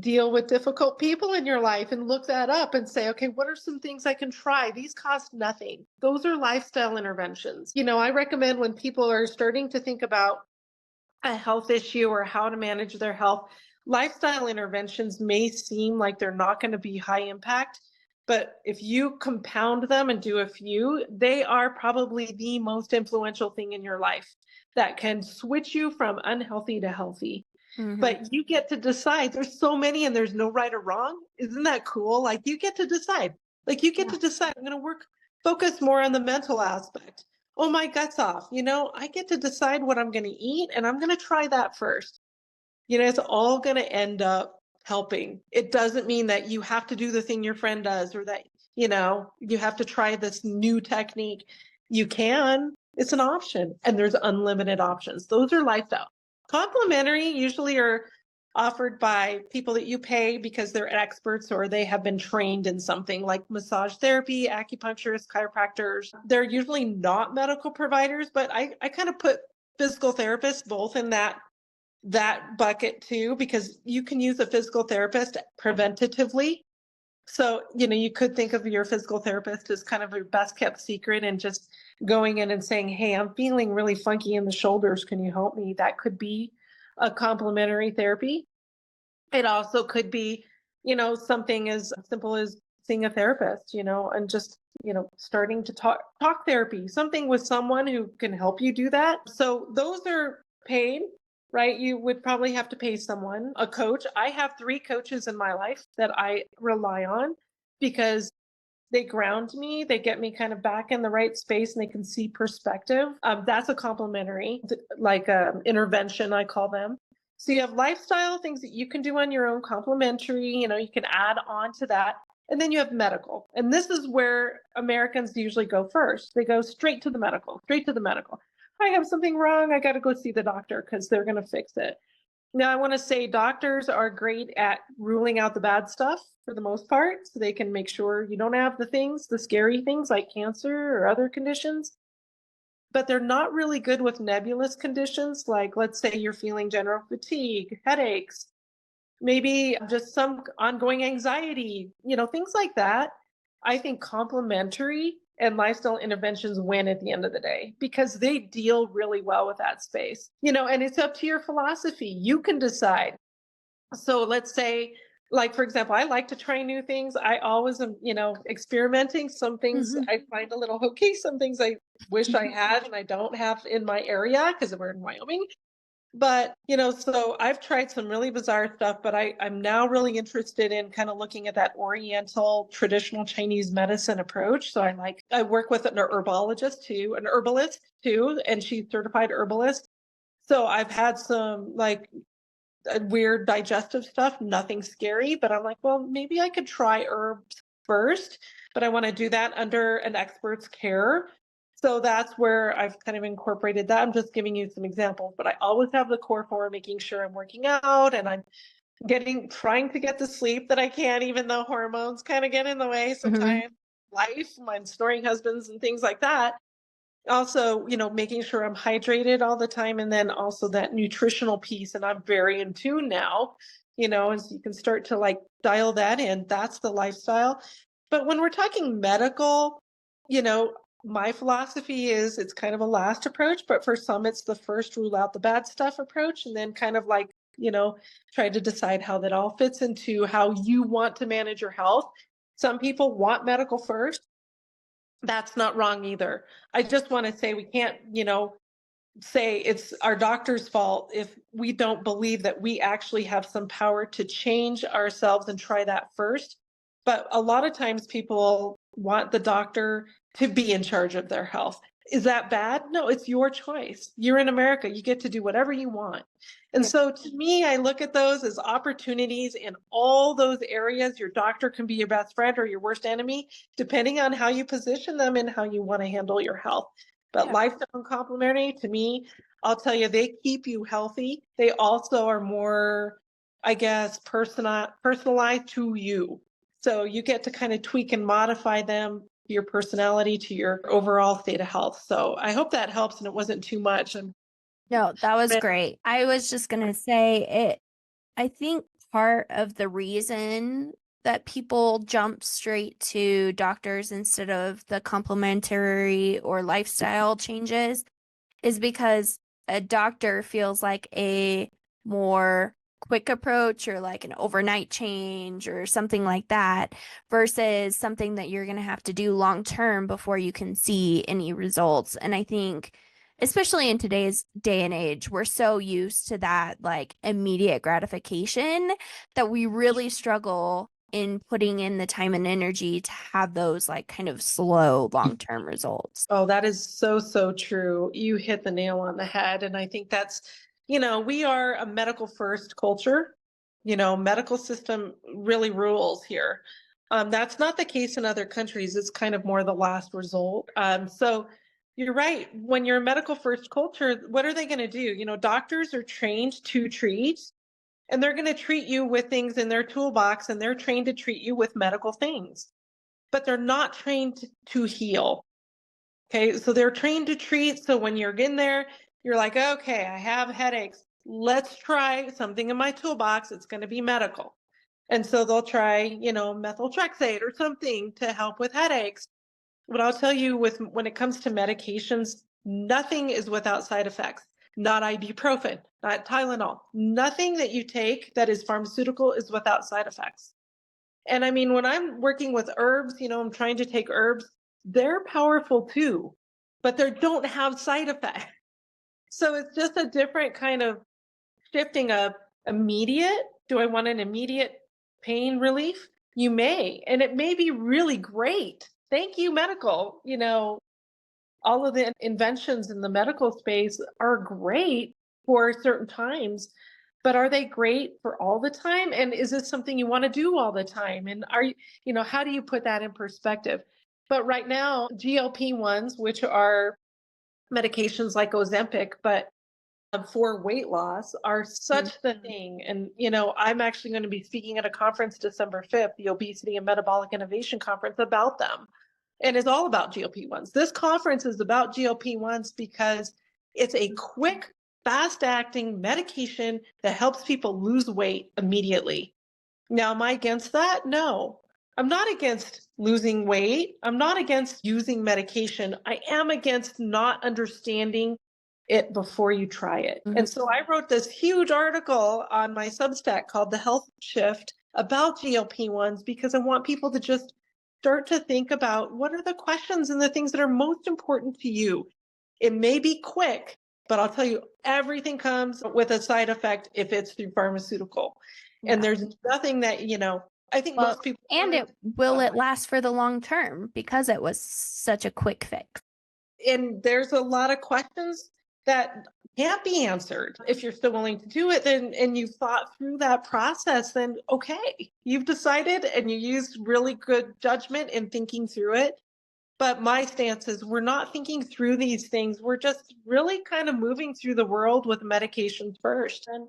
deal with difficult people in your life and look that up and say, okay, what are some things I can try? These cost nothing. Those are lifestyle interventions. I recommend when people are starting to think about a health issue or how to manage their health, lifestyle interventions may seem like they're not going to be high impact. But if you compound them and do a few, they are probably the most influential thing in your life that can switch you from unhealthy to healthy. But you get to decide. There's so many and there's no right or wrong. Isn't that cool? Like you get to decide. Like you get to decide. I'm going to focus more on the mental aspect. Oh, my gut's off. I get to decide what I'm going to eat and I'm going to try that first. It's all going to end up helping. It doesn't mean that you have to do the thing your friend does or that, you have to try this new technique. You can. It's an option and there's unlimited options. Those are lifestyle. Complementary usually are offered by people that you pay because they're experts or they have been trained in something like massage therapy, acupuncturists, chiropractors. They're usually not medical providers, but I kind of put physical therapists both in that bucket too, because you can use a physical therapist preventatively. So, you could think of your physical therapist as kind of your best kept secret and just going in and saying, hey, I'm feeling really funky in the shoulders. Can you help me? That could be a complementary therapy. It also could be, something as simple as seeing a therapist, and just, starting to talk therapy, something with someone who can help you do that. So those are paid. Right? You would probably have to pay someone, a coach. I have 3 coaches in my life that I rely on because they ground me. They get me kind of back in the right space and they can see perspective. That's a complementary, like intervention, I call them. So you have lifestyle things that you can do on your own, complementary, you can add on to that. And then you have medical. And this is where Americans usually go first. They go straight to the medical, straight to the medical. I have something wrong. I got to go see the doctor because they're going to fix it. Now, I want to say doctors are great at ruling out the bad stuff for the most part. So they can make sure you don't have the scary things like cancer or other conditions. But they're not really good with nebulous conditions. Like, let's say you're feeling general fatigue, headaches, maybe just some ongoing anxiety, things like that. I think complementary and lifestyle interventions win at the end of the day because they deal really well with that space, and it's up to your philosophy. You can decide. So let's say, like, for example, I like to try new things. I always am, experimenting. Some things I find a little hokey. Some things I wish I had and I don't have in my area because we're in Wyoming. But, so I've tried some really bizarre stuff, but I'm now really interested in kind of looking at that Oriental traditional Chinese medicine approach. So I work with an herbalist too, and she's certified herbalist. So I've had some like weird digestive stuff, nothing scary, but I'm like, well, maybe I could try herbs first, but I want to do that under an expert's care. So that's where I've kind of incorporated that. I'm just giving you some examples, but I always have the core for making sure I'm working out and I'm trying to get the sleep that I can, even though hormones kind of get in the way sometimes. Life, my snoring husbands and things like that. Also, making sure I'm hydrated all the time. And then also that nutritional piece. And I'm very in tune now, as you can start to like dial that in. That's the lifestyle. But when we're talking medical, my philosophy is it's kind of a last approach, but for some, it's the first rule out the bad stuff approach. And then kind of like, try to decide how that all fits into how you want to manage your health. Some people want medical first. That's not wrong either. I just want to say we can't, say it's our doctor's fault if we don't believe that we actually have some power to change ourselves and try that first. But a lot of times people want the doctor to be in charge of their health. Is that bad? No, it's your choice. You're in America. You get to do whatever you want. And Yeah. so to me, I look at those as opportunities in all those areas. Your doctor can be your best friend or your worst enemy, depending on how you position them and how you want to handle your health. But Yeah. lifestyle and complementary, to me, I'll tell you, they keep you healthy. They also are more, I guess, personalized to you. So you get to kind of tweak and modify them, your personality, to your overall state of health. So I hope that helps and it wasn't too much. No, that was great. I was just going to say it. I think part of the reason that people jump straight to doctors instead of the complementary or lifestyle changes is because a doctor feels like a more quick approach or like an overnight change or something like that versus something that you're going to have to do long term before you can see any results. And I think especially in today's day and age, we're so used to that like immediate gratification that we really struggle in putting in the time and energy to have those like kind of slow long-term results. Oh, that is so, so true. You hit the nail on the head. And I think that's, we are a medical first culture. Medical system really rules here. That's not the case in other countries. It's kind of more the last result. So you're right. When you're a medical first culture, what are they going to do? Doctors are trained to treat, and they're going to treat you with things in their toolbox, and they're trained to treat you with medical things, but they're not trained to heal. Okay, so they're trained to treat. So when you're in there, you're like, okay, I have headaches. Let's try something in my toolbox. It's going to be medical. And so they'll try, methotrexate or something to help with headaches. But I'll tell you, when it comes to medications, nothing is without side effects. Not ibuprofen, not Tylenol. Nothing that you take that is pharmaceutical is without side effects. And I mean, when I'm working with herbs, I'm trying to take herbs, they're powerful too, but they don't have side effects. So it's just a different kind of shifting of immediate. Do I want an immediate pain relief? You may, and it may be really great. Thank you, medical. All of the inventions in the medical space are great for certain times, but are they great for all the time? And is this something you want to do all the time? And how do you put that in perspective? But right now, GLP-1s, which are medications like Ozempic, but for weight loss, are such the thing. And, I'm actually going to be speaking at a conference December 5th, the Obesity and Metabolic Innovation Conference, about them. And it's all about GLP-1s. This conference is about GLP-1s because it's a quick, fast-acting medication that helps people lose weight immediately. Now, am I against that? No. I'm not against losing weight. I'm not against using medication. I am against not understanding it before you try it. Mhm. And so I wrote this huge article on my Substack called The Health Shift about GLP-1s because I want people to just start to think about what are the questions and the things that are most important to you. It may be quick, but I'll tell you, everything comes with a side effect if it's through pharmaceutical. And Yeah. there's nothing that, I think Well, most people. and will it last for the long term because it was such a quick fix? And there's a lot of questions that can't be answered. If you're still willing to do it, then and you've thought through that process, then okay, you've decided and you used really good judgment in thinking through it. But my stance is we're not thinking through these things. We're just really kind of moving through the world with medications first. And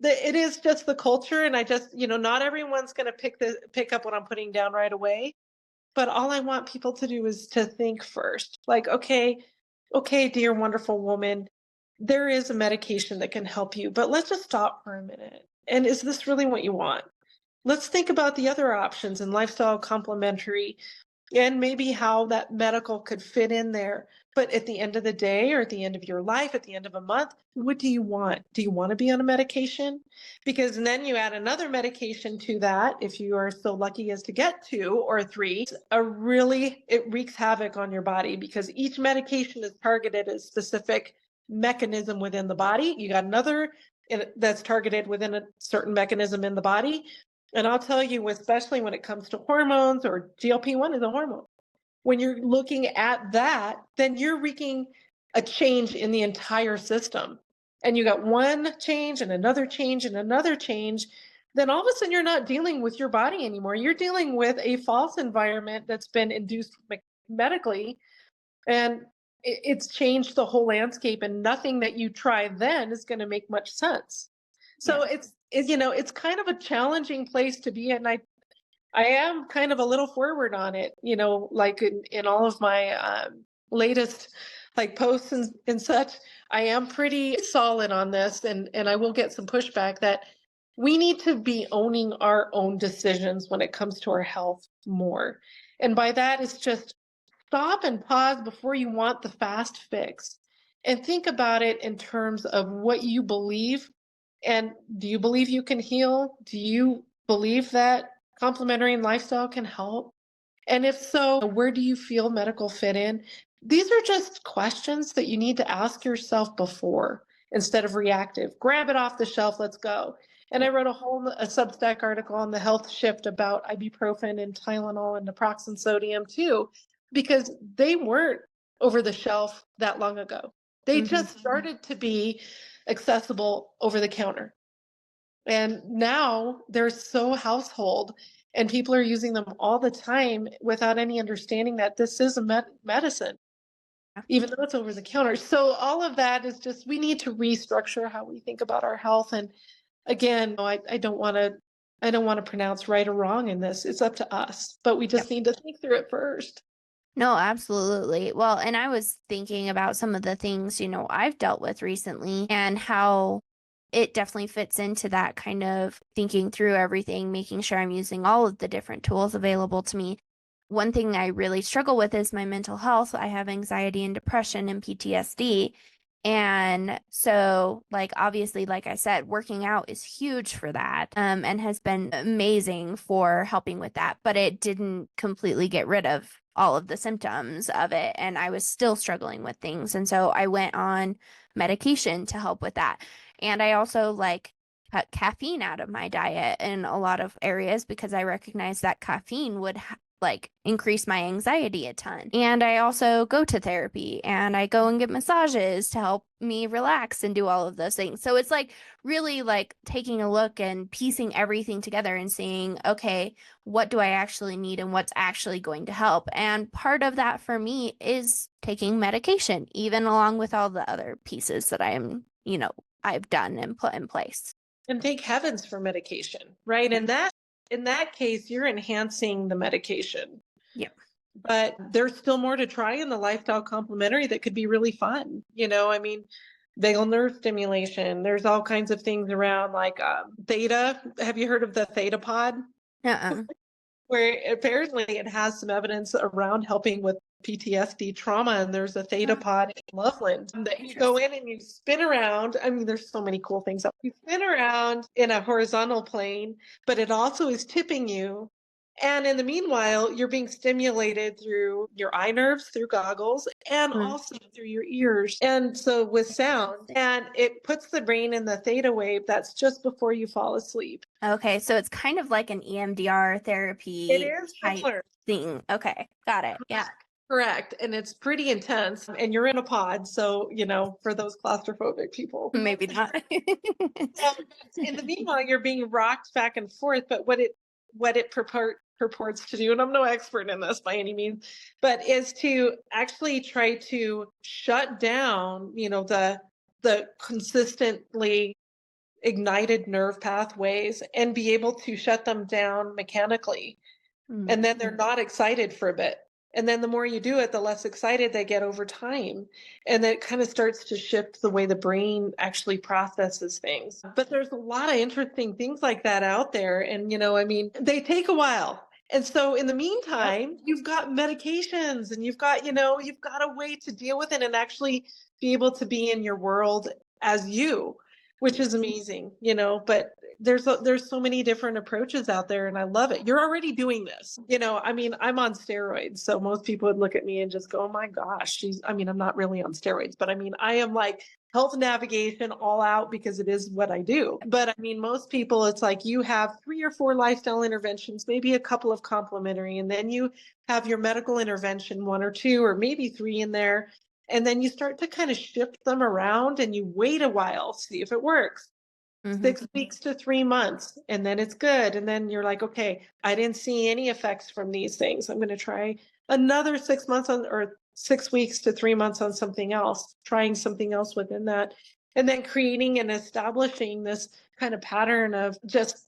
it is just the culture. And I just, not everyone's going to pick up what I'm putting down right away. But all I want people to do is to think first. Like, okay, dear wonderful woman, there is a medication that can help you, but let's just stop for a minute. And is this really what you want? Let's think about the other options and lifestyle complementary and maybe how that medical could fit in there. But at the end of the day, or at the end of your life, at the end of a month, what do you want? Do you want to be on a medication? Because then you add another medication to that, if you are so lucky as to get 2 or 3, it wreaks havoc on your body because each medication is targeted at a specific mechanism within the body. You got another that's targeted within a certain mechanism in the body. And I'll tell you, especially when it comes to hormones, or GLP-1 is a hormone. when you're looking at that, then you're wreaking a change in the entire system. And you got one change and another change and another change, then all of a sudden you're not dealing with your body anymore. You're dealing with a false environment that's been induced medically, and it's changed the whole landscape, and nothing that you try then is going to make much sense. So Yeah. it's kind of a challenging place to be. And I am kind of a little forward on it, like in all of my latest like posts and such. I am pretty solid on this, and I will get some pushback that we need to be owning our own decisions when it comes to our health more. And by that, it's just stop and pause before you want the fast fix, and think about it in terms of what you believe. And do you believe you can heal? Do you believe that complementary and lifestyle can help? And if so, where do you feel medical fit in? These are just questions that you need to ask yourself before, instead of reactive. Grab it off the shelf, let's go. And I wrote a Substack article on the health shift about ibuprofen and Tylenol and naproxen sodium too, because they weren't over the shelf that long ago. They just started to be accessible over the counter. And now they're so household, and people are using them all the time without any understanding that this is a medicine, even though it's over the counter. So all of that is just, we need to restructure how we think about our health. And again, I don't want to pronounce right or wrong in this. It's up to us, but we just need to think through it first. No, absolutely. Well, and I was thinking about some of the things, I've dealt with recently and how it definitely fits into that kind of thinking through everything, making sure I'm using all of the different tools available to me. One thing I really struggle with is my mental health. I have anxiety and depression and PTSD. And so, obviously, like I said, working out is huge for that, and has been amazing for helping with that. But it didn't completely get rid of all of the symptoms of it. And I was still struggling with things. And so I went on medication to help with that. And I also cut caffeine out of my diet in a lot of areas because I recognized that caffeine would increase my anxiety a ton. And I also go to therapy and I go and get massages to help me relax and do all of those things. So it's really taking a look and piecing everything together and seeing, okay, what do I actually need and what's actually going to help? And part of that for me is taking medication, even along with all the other pieces that I've done and put in place. And thank heavens for medication, right? And in that case, you're enhancing the medication. Yeah. But there's still more to try in the lifestyle complementary that could be really fun. Vagal nerve stimulation. There's all kinds of things around theta. Have you heard of the theta pod? Where apparently it has some evidence around helping with PTSD trauma. And there's a theta pod in Loveland that you go in and you spin around. I mean, there's so many cool things. You spin around in a horizontal plane, but it also is tipping you. And in the meanwhile, you're being stimulated through your eye nerves, through goggles, and also through your ears. And so with sound, and it puts the brain in the theta wave. That's just before you fall asleep. Okay. So it's kind of like an EMDR therapy It is type thing. Okay. Got it. Yeah. Correct. And it's pretty intense. And you're in a pod. So, for those claustrophobic people. Maybe not. In the meanwhile, you're being rocked back and forth. But what it purports to do, and I'm no expert in this by any means, but is to actually try to shut down, the consistently ignited nerve pathways and be able to shut them down mechanically. And then they're not excited for a bit. And then the more you do it, the less excited they get over time. And then it kind of starts to shift the way the brain actually processes things. But there's a lot of interesting things like that out there. And, they take a while. And so in the meantime, you've got medications and you've got a way to deal with it and actually be able to be in your world as you, which is amazing, but there's so many different approaches out there and I love it. You're already doing this. I'm on steroids. So most people would look at me and just go, oh my gosh, I'm not really on steroids, but I am health navigation all out because it is what I do. But I mean, most people, it's like you have 3 or 4 lifestyle interventions, maybe a couple of complementary, and then you have your medical intervention, 1 or 2, or maybe 3 in there. And then you start to kind of shift them around and you wait a while, see if it works. 6 weeks to 3 months, and then it's good. And then you're like, okay, I didn't see any effects from these things. I'm going to try another 6 months on, or 6 weeks to 3 months on something else, trying something else within that. And then creating and establishing this kind of pattern of just,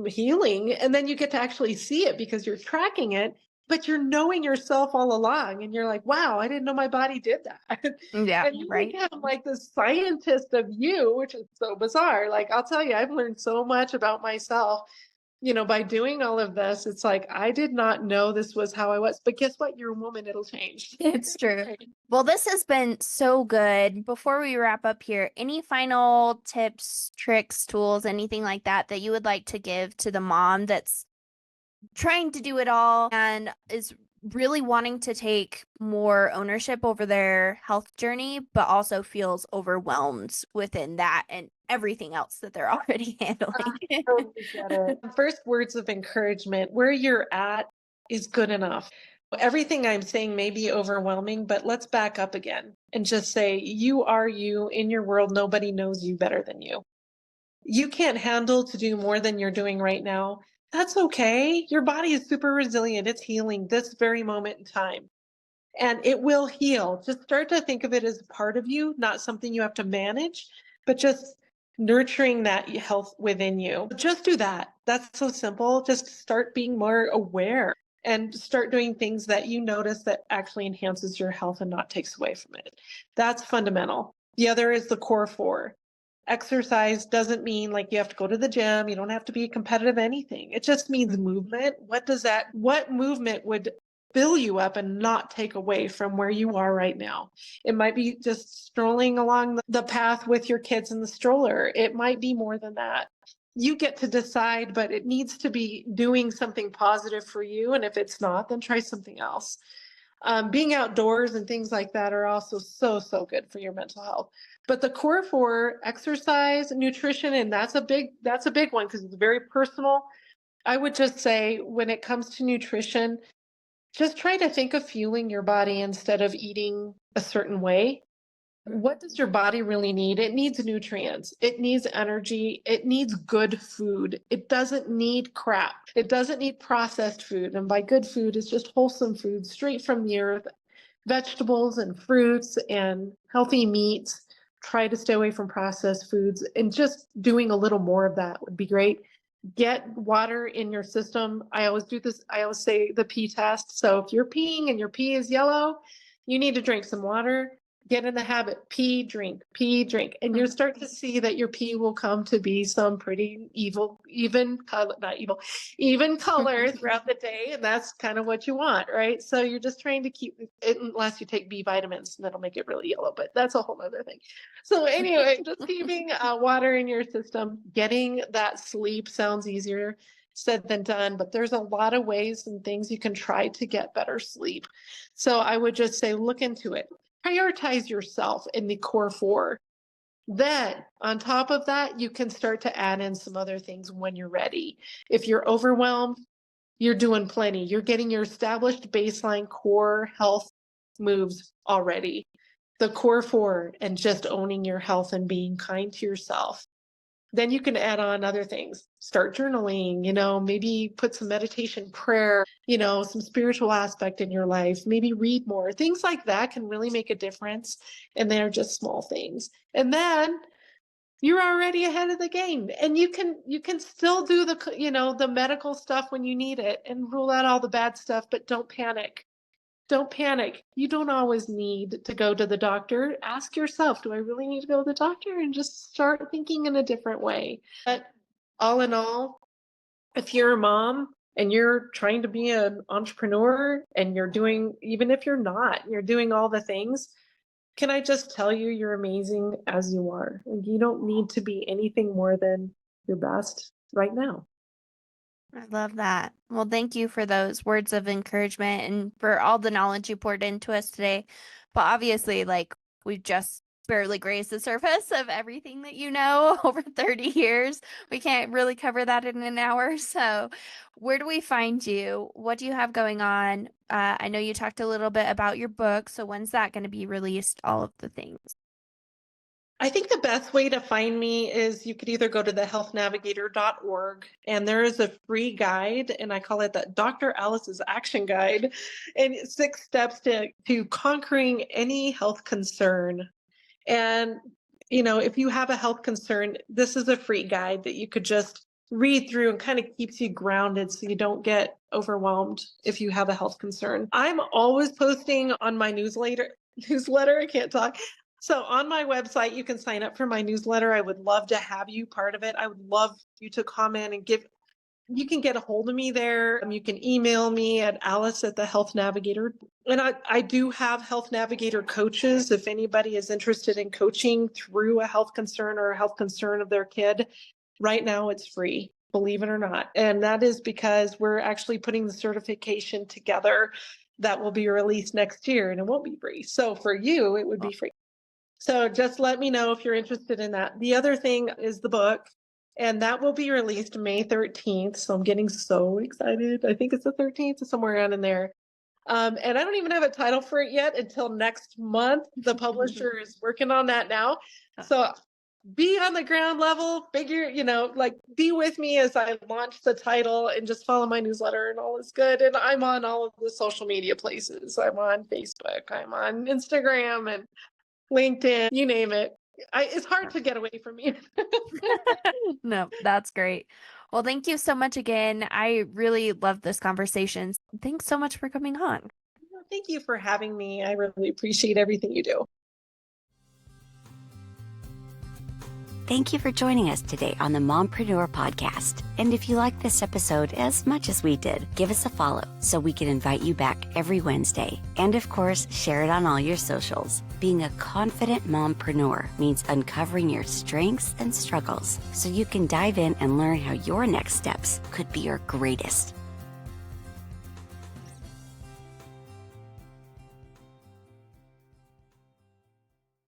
healing. And then you get to actually see it because you're tracking it, but you're knowing yourself all along. And you're like, wow, I didn't know my body did that. Yeah, And you right. become like the scientist of you, which is so bizarre. Like, I'll tell you, I've learned so much about myself, by doing all of this. It's like, I did not know this was how I was, but guess what? You're a woman, it'll change. It's true. Well, this has been so good. Before we wrap up here, any final tips, tricks, tools, anything like that that you would like to give to the mom that's trying to do it all and is really wanting to take more ownership over their health journey, but also feels overwhelmed within that and everything else that they're already handling? Totally get it. First, words of encouragement. Where you're at is good enough. Everything I'm saying may be overwhelming, but let's back up again and just say, you are you in your world. Nobody knows you better than you. You can't handle to do more than you're doing right now. That's okay. Your body is super resilient. It's healing this very moment in time. And it will heal. Just start to think of it as a part of you, not something you have to manage, but just nurturing that health within you. Just do that. That's so simple. Just start being more aware and start doing things that you notice that actually enhances your health and not takes away from it. That's fundamental. The other is the core 4. Exercise doesn't mean like you have to go to the gym. You don't have to be competitive anything. It just means movement. What movement would fill you up and not take away from where you are right now? It might be just strolling along the path with your kids in the stroller. It might be more than that. You get to decide, but it needs to be doing something positive for you. And if it's not, then try something else. Being outdoors and things like that are also so good for your mental health. But the core 4, exercise, nutrition, and that's a big one because it's very personal. I would just say when it comes to nutrition, just try to think of fueling your body instead of eating a certain way. What does your body really need? It needs nutrients. It needs energy. It needs good food. It doesn't need crap. It doesn't need processed food. And by good food, it's just wholesome food straight from the earth, vegetables and fruits and healthy meats. Try to stay away from processed foods, and just doing a little more of that would be great. Get water in your system. I always do this. I always say the pee test. So if you're peeing and your pee is yellow, you need to drink some water. Get in the habit, pee, drink, and you'll start to see that your pee will come to be some pretty even color throughout the day. And that's kind of what you want, right? So you're just trying to keep it, unless you take B vitamins, and that'll make it really yellow, but that's a whole other thing. So anyway, just keeping water in your system, getting that sleep sounds easier said than done, but there's a lot of ways and things you can try to get better sleep. So I would just say, look into it. Prioritize yourself in the core 4. Then on top of that, you can start to add in some other things when you're ready. If you're overwhelmed, you're doing plenty. You're getting your established baseline core health moves already. The core 4 and just owning your health and being kind to yourself. Then you can add on other things. Start journaling, maybe put some meditation, prayer, some spiritual aspect in your life, maybe read more. Things like that can really make a difference. And they're just small things. And then you're already ahead of the game, and you can still do the medical stuff when you need it and rule out all the bad stuff, but don't panic. Don't panic. You don't always need to go to the doctor. Ask yourself, do I really need to go to the doctor? And just start thinking in a different way. But all in all, if you're a mom and you're trying to be an entrepreneur and you're doing, even if you're not, you're doing all the things, can I just tell you, you're amazing as you are. You don't need to be anything more than your best right now. I love that. Well, thank you for those words of encouragement and for all the knowledge you poured into us today. But obviously, like we just barely grazed the surface of everything that you know over 30 years. We can't really cover that in an hour. So, where do we find you? What do you have going on? I know you talked a little bit about your book. So, when's that going to be released? All of the things. I think the best way to find me is you could either go to thehealthnavigator.org, and there is a free guide, and I call it the Dr. Alice's Action Guide, and it's 6 steps to conquering any health concern. And, if you have a health concern, this is a free guide that you could just read through and kind of keeps you grounded so you don't get overwhelmed if you have a health concern. I'm always posting on my newsletter. I can't talk. So on my website, you can sign up for my newsletter. I would love to have you part of it. I would love you to comment and you can get a hold of me there. You can email me at Alice at the Health Navigator. And I do have Health Navigator coaches. If anybody is interested in coaching through a health concern or a health concern of their kid, right now it's free, believe it or not. And that is because we're actually putting the certification together that will be released next year, and it won't be free. So for you, it would be free. So just let me know if you're interested in that. The other thing is the book, and that will be released May 13th. So I'm getting so excited. I think it's the 13th, somewhere around in there. And I don't even have a title for it yet until next month. The publisher is working on that now. So be on the ground level, be with me as I launch the title, and just follow my newsletter and all is good. And I'm on all of the social media places. I'm on Facebook, I'm on Instagram and LinkedIn, you name it. It's hard to get away from me. No, that's great. Well, thank you so much again. I really love this conversation. Thanks so much for coming on. Thank you for having me. I really appreciate everything you do. Thank you for joining us today on the Mompreneur podcast. And if you like this episode as much as we did, give us a follow so we can invite you back every Wednesday. And of course, share it on all your socials. Being a confident mompreneur means uncovering your strengths and struggles so you can dive in and learn how your next steps could be your greatest.